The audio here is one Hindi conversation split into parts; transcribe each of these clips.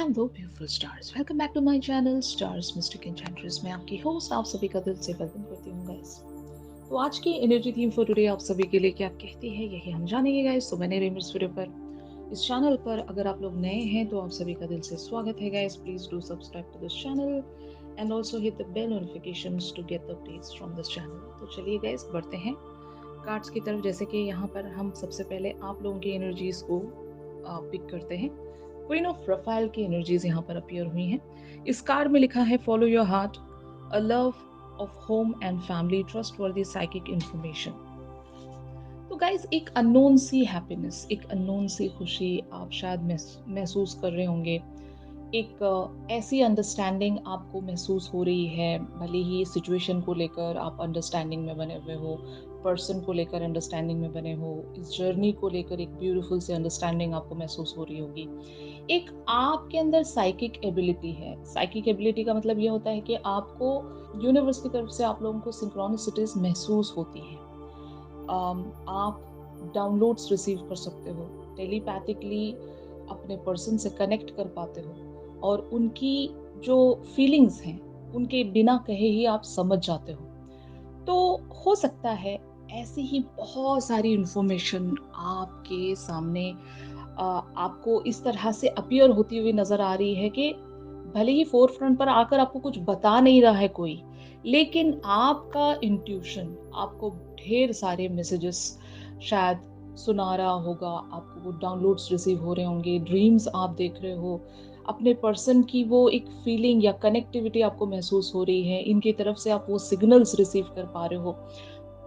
Hello beautiful stars, welcome back to my channel stars mystic enchantress. मैं आपकी होस्ट आप सभी का दिल से वेलकम करती हूँ गाइस। तो आज की एनर्जी थीम फॉर टुडे आप सभी के लिए क्या कहती है यही हम जानेंगे गाइस। तो मैंने इस वीडियो पर इस चैनल पर अगर आप लोग नए हैं तो आप सभी का दिल से स्वागत है guys. Please do subscribe to this channel and also hit the bell notifications to get the updates from this channel. तो चलिए गाइस बढ़ते हैं कार्ड्स की तरफ। जैसे कि यहाँ पर हम सबसे पहले आप लोगों की एनर्जीज को पिक करते हैं। क्वीन ऑफ प्रोफाइल की एनर्जीज यहाँ पर अपीयर हुई हैं। इस कार्ड में लिखा है follow your heart, a love of home and family, trustworthy psychic information. तो गाइस एक अननोन सी हैप्पीनेस, एक अननोन सी खुशी आप शायद महसूस कर रहे होंगे। एक ऐसी अंडरस्टैंडिंग आपको महसूस हो रही है, भले ही सिचुएशन को लेकर आप अंडरस्टैंडिंग में बने हुए हो, पर्सन को लेकर अंडरस्टैंडिंग में बने हो, इस जर्नी को लेकर एक ब्यूटीफुल सी अंडरस्टैंडिंग आपको महसूस हो रही होगी। एक आपके अंदर साइकिक एबिलिटी है। साइकिक एबिलिटी का मतलब ये होता है कि आपको यूनिवर्स की तरफ से आप लोगों को सिंक्रोनिसिटीज महसूस होती हैं। आप डाउनलोड्स रिसीव कर सकते हो, टेलीपैथिकली अपने पर्सन से कनेक्ट कर पाते हो और उनकी जो फीलिंग्स हैं उनके बिना कहे ही आप समझ जाते हो। तो हो सकता है ऐसी ही बहुत सारी इंफॉर्मेशन आपके सामने आपको इस तरह से अपीयर होती हुई नजर आ रही है कि भले ही फोर फ्रंट पर आकर आपको कुछ बता नहीं रहा है कोई, लेकिन आपका इंट्यूशन आपको ढेर सारे मैसेजेस शायद सुना रहा होगा। आपको वो डाउनलोड्स रिसीव हो रहे होंगे, ड्रीम्स आप देख रहे हो, अपने पर्सन की वो एक फीलिंग या कनेक्टिविटी आपको महसूस हो रही है, इनकी तरफ से आप वो सिग्नल्स रिसीव कर पा रहे हो।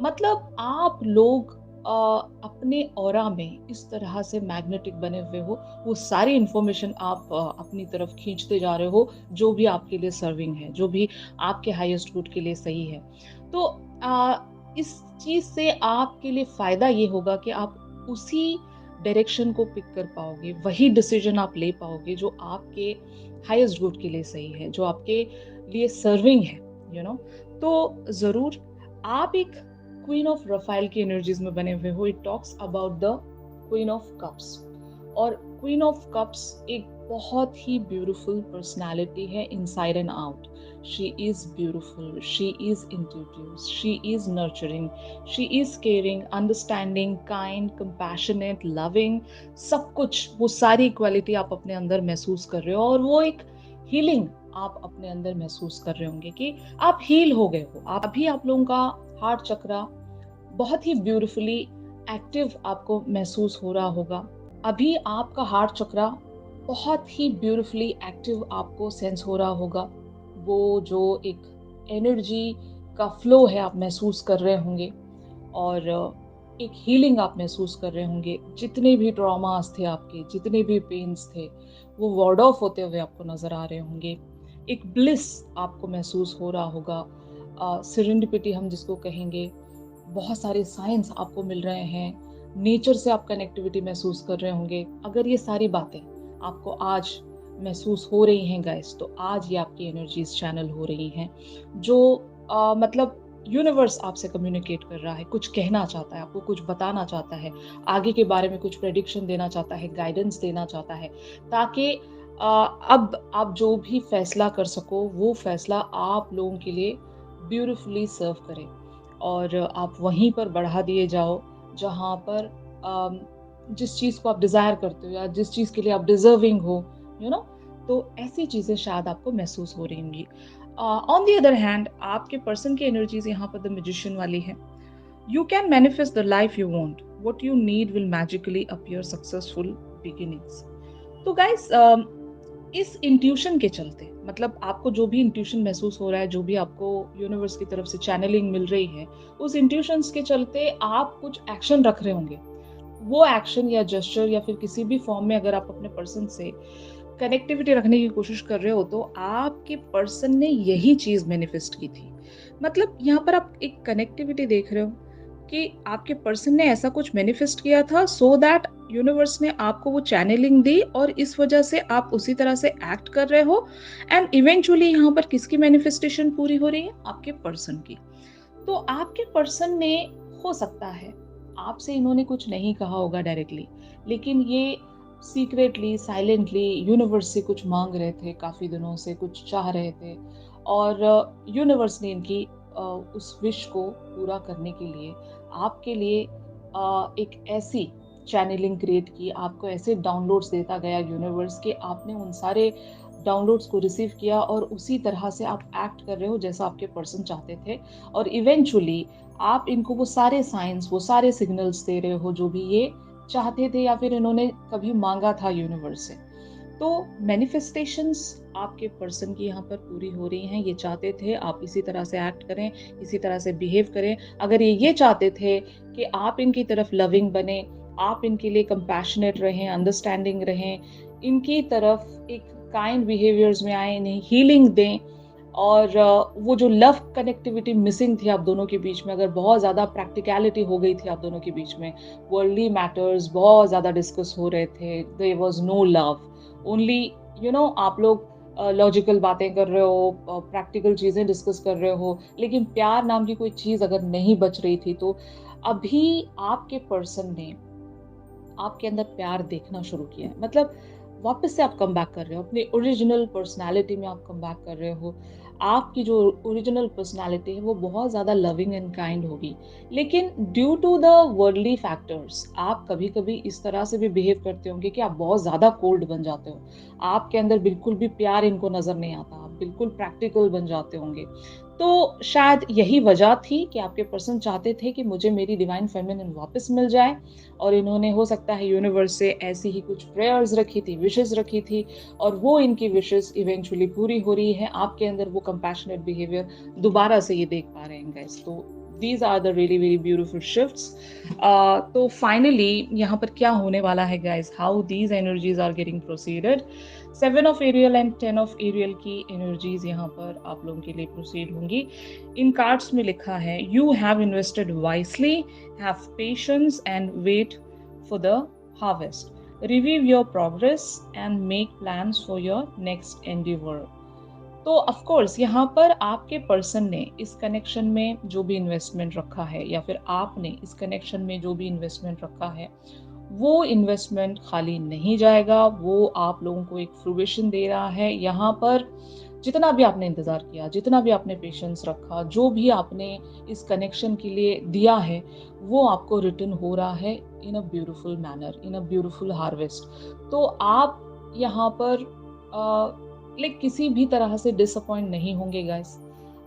मतलब आप लोग अपने ऑरा में इस तरह से मैग्नेटिक बने हुए हो, वो सारी इंफॉर्मेशन आप अपनी तरफ खींचते जा रहे हो जो भी आपके लिए सर्विंग है, जो भी आपके हाईएस्ट गुड के लिए सही है। तो इस चीज से आपके लिए फायदा ये होगा कि आप उसी डायरेक्शन को पिक कर पाओगे, वही डिसीजन आप ले पाओगे जो आपके हाईएस्ट गुड के लिए सही है, जो आपके लिए सर्विंग है, यू नो। तो जरूर आप एक क्वीन ऑफ रफाइल की एनर्जीज में बने हुए हो। It talks about the queen of cups, और क्वीन ऑफ कप्स एक बहुत ही ब्यूटीफुल पर्सनालिटी है inside and out. She is beautiful, she is intuitive, she is nurturing, she is caring, understanding, kind, compassionate, loving, सब कुछ वो सारी क्वालिटी आप अपने अंदर महसूस कर रहे हो। और वो एक हीलिंग आप अपने अंदर महसूस कर रहे होंगे कि आप हील हो गए हो। आप अभी आप लोगों का हार्ट चक्रा बहुत ही ब्यूटीफुली एक्टिव आपको महसूस हो रहा होगा। अभी आपका हार्ट चक्रा बहुत ही ब्यूटीफुली एक्टिव आपको सेंस हो रहा होगा। वो जो एक एनर्जी का फ्लो है आप महसूस कर रहे होंगे, और एक हीलिंग आप महसूस कर रहे होंगे। जितने भी ट्रॉमास थे आपके, जितने भी पेन्स थे, वो वार्ड ऑफ होते हुए आपको नजर आ रहे होंगे। एक ब्लिस आपको महसूस हो रहा होगा, सिरेंडिपिटी हम जिसको कहेंगे। बहुत सारे साइंस आपको मिल रहे हैं, नेचर से आप कनेक्टिविटी महसूस कर रहे होंगे। अगर ये सारी बातें आपको आज महसूस हो रही हैं गाइस, तो आज ये आपकी एनर्जीज चैनल हो रही हैं, जो मतलब यूनिवर्स आपसे कम्युनिकेट कर रहा है, कुछ कहना चाहता है, आपको कुछ बताना चाहता है, आगे के बारे में कुछ प्रेडिक्शन देना चाहता है, गाइडेंस देना चाहता है, ताकि अब आप जो भी फैसला कर सको वो फैसला आप लोगों के लिए ब्यूटीफुली सर्व करे, और आप वहीं पर बढ़ा दिए जाओ जहाँ पर जिस चीज़ को आप डिज़ायर करते हो या जिस चीज़ के लिए आप डिजर्विंग हो, यू नो। तो ऐसी चीज़ें शायद आपको महसूस हो रही होंगी। ऑन द अदर हैंड आपके पर्सन की एनर्जीज यहाँ पर द मैजिशियन वाली है। You can manifest the life you want, what you need will magically appear, successful beginnings. तो गाइस इस इंट्यूशन के चलते, मतलब आपको जो भी इंट्यूशन महसूस हो रहा है, जो भी आपको यूनिवर्स की तरफ से चैनलिंग मिल रही है, उस इंट्यूशंस के चलते आप कुछ एक्शन रख रहे होंगे। वो एक्शन या जेस्चर या फिर किसी भी फॉर्म में अगर आप अपने पर्सन से कनेक्टिविटी रखने की कोशिश कर रहे हो, तो आपके पर्सन ने यही चीज मैनिफेस्ट की थी। मतलब यहाँ पर आप एक कनेक्टिविटी देख रहे हो कि आपके पर्सन ने ऐसा कुछ मैनिफेस्ट किया था, सो दैट यूनिवर्स ने आपको वो चैनलिंग दी और इस वजह से आप उसी तरह से एक्ट कर रहे हो। एंड इवेंचुअली यहाँ पर किसकी मैनिफेस्टेशन पूरी हो रही है? आपके पर्सन की। तो आपके पर्सन ने, हो सकता है आपसे इन्होंने कुछ नहीं कहा होगा डायरेक्टली, लेकिन ये सीक्रेटली, साइलेंटली यूनिवर्स से कुछ माँग रहे थे, काफ़ी दिनों से कुछ चाह रहे थे और यूनिवर्स ने इनकी उस विश को पूरा करने के लिए आपके लिए एक ऐसी चैनलिंग क्रिएट की, आपको ऐसे डाउनलोड्स देता गया यूनिवर्स कि आपने उन सारे डाउनलोड्स को रिसीव किया और उसी तरह से आप एक्ट कर रहे हो जैसा आपके पर्सन चाहते थे और इवेंचुअली आप इनको वो सारे साइंस, वो सारे सिग्नल्स दे रहे हो जो भी ये चाहते थे या फिर इन्होंने कभी मांगा था यूनिवर्स से। तो मैनिफेस्टेशंस आपके पर्सन की यहाँ पर पूरी हो रही हैं। ये चाहते थे आप इसी तरह से एक्ट करें, इसी तरह से बिहेव करें। अगर ये चाहते थे कि आप इनकी तरफ लविंग बने, आप इनके लिए कंपैशनेट रहें, अंडरस्टैंडिंग रहें, इनकी तरफ एक काइंड बिहेवियर्स में आएँ, इन्हें हीलिंग दें और वो जो लव कनेक्टिविटी मिसिंग थी आप दोनों के बीच में, अगर बहुत ज़्यादा प्रैक्टिकैलिटी हो गई थी आप दोनों के बीच में, वर्ल्डली मैटर्स बहुत ज़्यादा डिस्कस हो रहे थे, there was no love, only आप लोग लॉजिकल बातें कर रहे हो, प्रैक्टिकल चीज़ें डिस्कस कर रहे हो, लेकिन प्यार नाम की कोई चीज़ अगर नहीं बच रही थी, तो अभी आपके पर्सन ने आपके अंदर प्यार देखना शुरू किया है। मतलब वापस से आप कम बैक कर रहे हो, अपनी ओरिजिनल पर्सनैलिटी में आप कम बैक कर रहे हो। आपकी जो ओरिजिनल पर्सनैलिटी है वो बहुत ज़्यादा लविंग एंड काइंड होगी। लेकिन due to the worldly factors आप कभी-कभी इस तरह से भी बिहेव करते होंगे कि आप बहुत ज़्यादा कोल्ड बन जाते हो। आपके अंदर बिल्कुल भी प्यार इनको नज़र नहीं आता, आप बिल्कुल प्रैक्टिकल बन जाते होंगे। तो शायद यही वजह थी कि आपके पर्सन चाहते थे कि मुझे मेरी डिवाइन फेमिनिन वापस मिल जाए और इन्होंने हो सकता है यूनिवर्स से ऐसी ही कुछ प्रेयर्स रखी थी, विशेस रखी थी और वो इनकी विशेस इवेंचुअली पूरी हो रही है। आपके अंदर वो कंपैशनेट बिहेवियर दोबारा से ये देख पा रहे हैं गाइस। तो these are the really very beautiful shifts. तो फाइनली यहाँ पर क्या होने वाला है guys, how these energies are getting proceeded. 7 of aerial and 10 of aerial की एनर्जीज यहाँ पर आप लोगों के लिए प्रोसीड होंगी। इन कार्ड्स में लिखा है, you have invested wisely, have patience and wait for the harvest. Review your progress and make plans for your next endeavor. तो ऑफ कोर्स यहाँ पर आपके पर्सन ने इस कनेक्शन में जो भी इन्वेस्टमेंट रखा है या फिर आपने इस कनेक्शन में जो भी इन्वेस्टमेंट रखा है वो इन्वेस्टमेंट खाली नहीं जाएगा, वो आप लोगों को एक फ्रूवेशन दे रहा है। यहाँ पर जितना भी आपने इंतज़ार किया, जितना भी आपने पेशेंस रखा, जो भी आपने इस कनेक्शन के लिए दिया है, वो आपको रिटर्न हो रहा है in a beautiful manner, in a beautiful harvest. तो आप यहाँ पर किसी भी तरह से डिसअपॉइंट नहीं होंगे गाइस।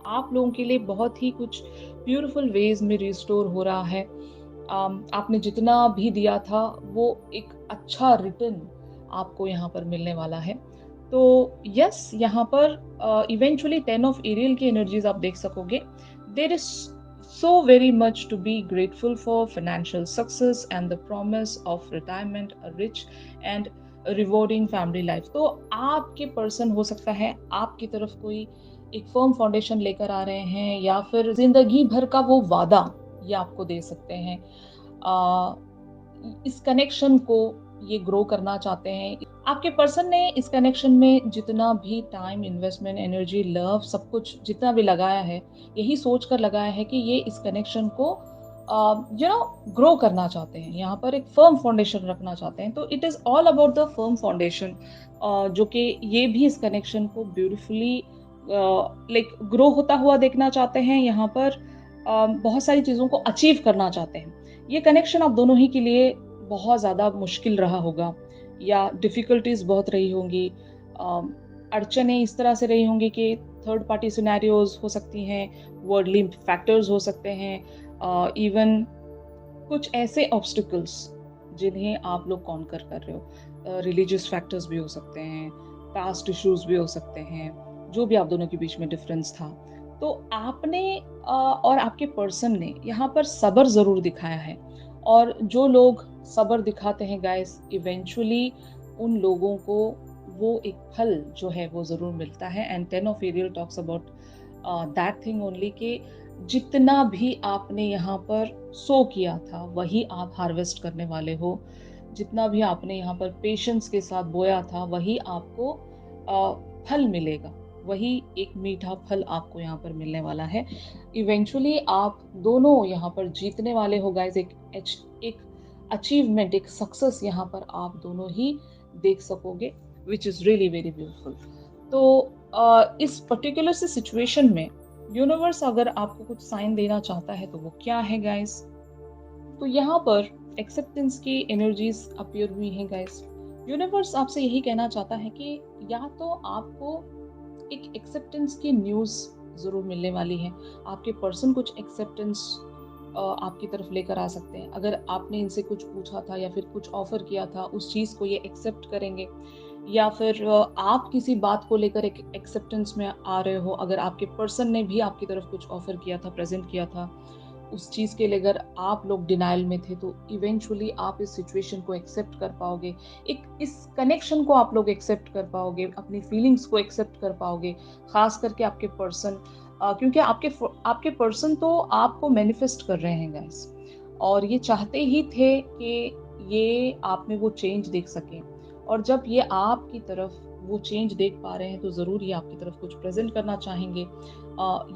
आप लोगों के लिए बहुत ही कुछ ब्यूटीफुल वेज में रिस्टोर हो रहा है। आपने जितना भी दिया था वो एक अच्छा रिटर्न आपको यहाँ पर मिलने वाला है। तो यस, यहाँ पर इवेंचुअली 10 ऑफ एरियल की एनर्जीज आप देख सकोगे। There is so very much to be grateful for: financial success and the promise of retirement, a rich and rewarding family life। तो आपके पर्सन हो सकता है आपकी तरफ कोई एक फर्म फाउंडेशन लेकर आ रहे हैं या फिर जिंदगी भर का वो वादा ये आपको दे सकते हैं। इस कनेक्शन को ये ग्रो करना चाहते हैं। आपके पर्सन ने इस कनेक्शन में जितना भी टाइम, इन्वेस्टमेंट, एनर्जी, लव, सब कुछ जितना भी लगाया है, यही सोच कर लगाया है कि ये इस कनेक्शन को ग्रो करना चाहते हैं। यहाँ पर एक फर्म फाउंडेशन रखना चाहते हैं। तो it is all about the firm foundation, जो कि ये भी इस कनेक्शन को ब्यूटीफुली ग्रो होता हुआ देखना चाहते हैं। यहाँ पर बहुत सारी चीज़ों को अचीव करना चाहते हैं। ये कनेक्शन आप दोनों ही के लिए बहुत ज़्यादा मुश्किल रहा होगा या डिफ़िकल्टीज़ बहुत रही होंगी। अड़चनें इस तरह से रही होंगी कि थर्ड पार्टी सिनेरियोज़ हो सकती हैं, वर्ल्डली फैक्टर्स हो सकते हैं, इवन कुछ ऐसे ऑब्स्टिकल्स जिन्हें आप लोग कॉन्कर कर रहे हो। रिलीजियस फैक्टर्स भी हो सकते हैं, कास्ट इश्यूज़ भी हो सकते हैं, जो भी आप दोनों के बीच में डिफ़रेंस था। तो आपने और आपके पर्सन ने यहाँ पर सब्र ज़रूर दिखाया है और जो लोग सब्र दिखाते हैं गाइस, इवेंचुअली उन लोगों को वो एक फल जो है वो ज़रूर मिलता है। And 10 of aerial talks about that thing only कि जितना भी आपने यहाँ पर सो किया था वही आप हार्वेस्ट करने वाले हो। जितना भी आपने यहाँ पर पेशेंस के साथ बोया था वही आपको फल मिलेगा। वही एक मीठा फल आपको यहाँ पर मिलने वाला है। इवेंचुअली आप दोनों यहाँ पर जीतने वाले हो गाइस। एक अचीवमेंट, एक सक्सेस यहाँ पर आप दोनों ही देख सकोगे, which is really very beautiful. तो इस पर्टिकुलर से सिचुएशन में यूनिवर्स अगर आपको कुछ साइन देना चाहता है तो वो क्या है गाइस? तो यहाँ पर एक्सेप्टेंस की एनर्जीज अपीयर हुई हैं गाइस। यूनिवर्स आपसे यही कहना चाहता है कि या तो आपको एक एक्सेप्टेंस की न्यूज़ ज़रूर मिलने वाली है। आपके पर्सन कुछ एक्सेप्टेंस आपकी तरफ लेकर आ सकते हैं। अगर आपने इनसे कुछ पूछा था या फिर कुछ ऑफ़र किया था, उस चीज़ को ये एक्सेप्ट करेंगे। या फिर आप किसी बात को लेकर एक एक्सेप्टेंस में आ रहे हो, अगर आपके पर्सन ने भी आपकी तरफ कुछ ऑफ़र किया था, प्रेज़ेंट किया था, उस चीज़ के लिए अगर आप लोग डिनायल में थे, तो इवेंचुअली आप इस सिचुएशन को एक्सेप्ट कर पाओगे। एक इस कनेक्शन को आप लोग एक्सेप्ट कर पाओगे, अपनी फीलिंग्स को एक्सेप्ट कर पाओगे, ख़ास करके आपके पर्सन, क्योंकि आपके पर्सन तो आपको मैनिफेस्ट कर रहे हैं गाइस, और ये चाहते ही थे कि ये आप में वो चेंज देख सकें। और जब ये आपकी तरफ वो चेंज देख पा रहे हैं, तो ज़रूर ये आपकी तरफ कुछ प्रेज़ेंट करना चाहेंगे।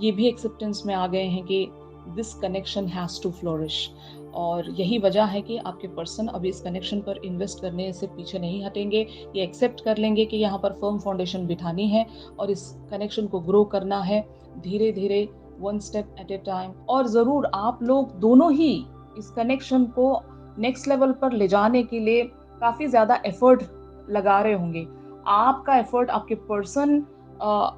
ये भी एक्सेप्टेंस में आ गए हैं कि this connection has to flourish, और यही वजह है कि आपके पर्सन अभी इस कनेक्शन पर इन्वेस्ट करने से पीछे नहीं हटेंगे। ये एक्सेप्ट कर लेंगे कि यहाँ पर फर्म फाउंडेशन बिठानी है और इस कनेक्शन को ग्रो करना है धीरे-धीरे, one step at A time. और ज़रूर आप लोग दोनों ही इस कनेक्शन को नेक्स्ट लेवल पर ले जाने के लिए काफ़ी ज़्यादा एफर्ट लगा रहे होंगे। आपका एफर्ट आपके पर्सन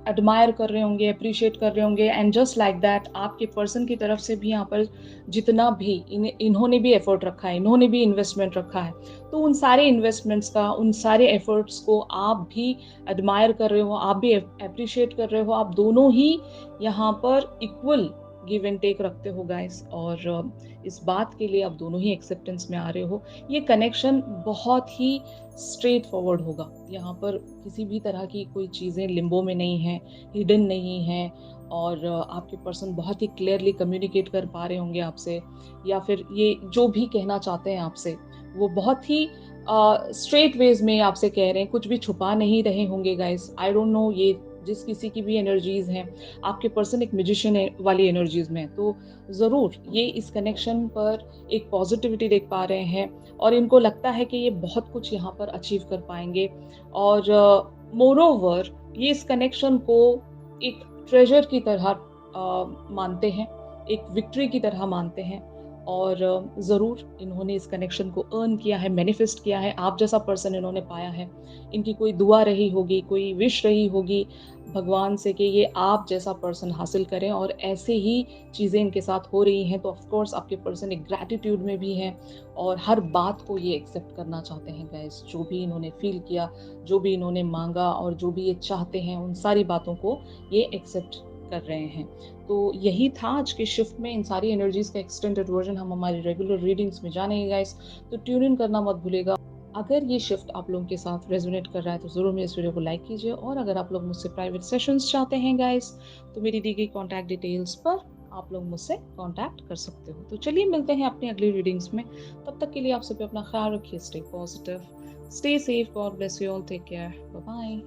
एडमायर कर रहे होंगे, एप्रिशिएट कर रहे होंगे, एंड जस्ट लाइक दैट आपके पर्सन की तरफ से भी यहाँ पर जितना भी इन्होंने भी एफर्ट रखा है, इन्होंने भी इन्वेस्टमेंट रखा है, तो उन सारे इन्वेस्टमेंट्स का, उन सारे एफर्ट्स को आप भी एडमायर कर रहे हो, आप भी एप्रिशिएट कर रहे हो। आप दोनों ही यहाँ पर इक्वल गिव एंड टेक रखते हो गाइस, और इस बात के लिए आप दोनों ही एक्सेप्टेंस में आ रहे हो। ये कनेक्शन बहुत ही स्ट्रेट फॉरवर्ड होगा। यहाँ पर किसी भी तरह की कोई चीज़ें लिम्बो में नहीं हैं, हिडन नहीं हैं, और आपके पर्सन बहुत ही क्लियरली कम्युनिकेट कर पा रहे होंगे आपसे, या फिर ये जो भी कहना चाहते हैं आपसे, वो बहुत ही स्ट्रेट वेज में आपसे कह रहे हैं, कुछ भी छुपा नहीं रहे होंगे गाइस। आई डोंट नो ये जिस किसी की भी एनर्जीज हैं, आपके पर्सन एक म्यूजिशियन वाली एनर्जीज में है, तो ज़रूर ये इस कनेक्शन पर एक पॉजिटिविटी देख पा रहे हैं, और इनको लगता है कि ये बहुत कुछ यहाँ पर अचीव कर पाएंगे। और मोर ओवर ये इस कनेक्शन को एक ट्रेजर की तरह मानते हैं, एक विक्ट्री की तरह मानते हैं, और ज़रूर इन्होंने इस कनेक्शन को अर्न किया है, मैनिफेस्ट किया है। आप जैसा पर्सन इन्होंने पाया है, इनकी कोई दुआ रही होगी, कोई विश रही होगी भगवान से कि ये आप जैसा पर्सन हासिल करें, और ऐसे ही चीज़ें इनके साथ हो रही हैं। तो ऑफ कोर्स आपके पर्सन एक ग्रैटिट्यूड में भी हैं, और हर बात को ये एक्सेप्ट करना चाहते हैं गाइस। जो भी इन्होंने फील किया, जो भी इन्होंने मांगा, और जो भी ये चाहते हैं, उन सारी बातों को ये एक्सेप्ट कर रहे हैं। तो यही था आज के शिफ्ट में। इन सारी एनर्जीज का एक्सटेंडेड वर्जन हम हमारी रेगुलर रीडिंग्स में जानेंगे गाइस, तो ट्यून इन करना मत भूलिएगा। अगर ये शिफ्ट आप लोगों के साथ रेजोनेट कर रहा है तो ज़रूर मेरे इस वीडियो को लाइक कीजिए, और अगर आप लोग मुझसे प्राइवेट सेशंस चाहते हैं गाइस, तो मेरी दी गई कॉन्टैक्ट डिटेल्स पर आप लोग मुझसे कॉन्टैक्ट कर सकते हो। तो चलिए मिलते हैं अपनी अगली रीडिंग्स में। तब तक के लिए आप सभी अपना ख्याल रखिए, stay positive, stay safe, god bless you all, take care, bye bye.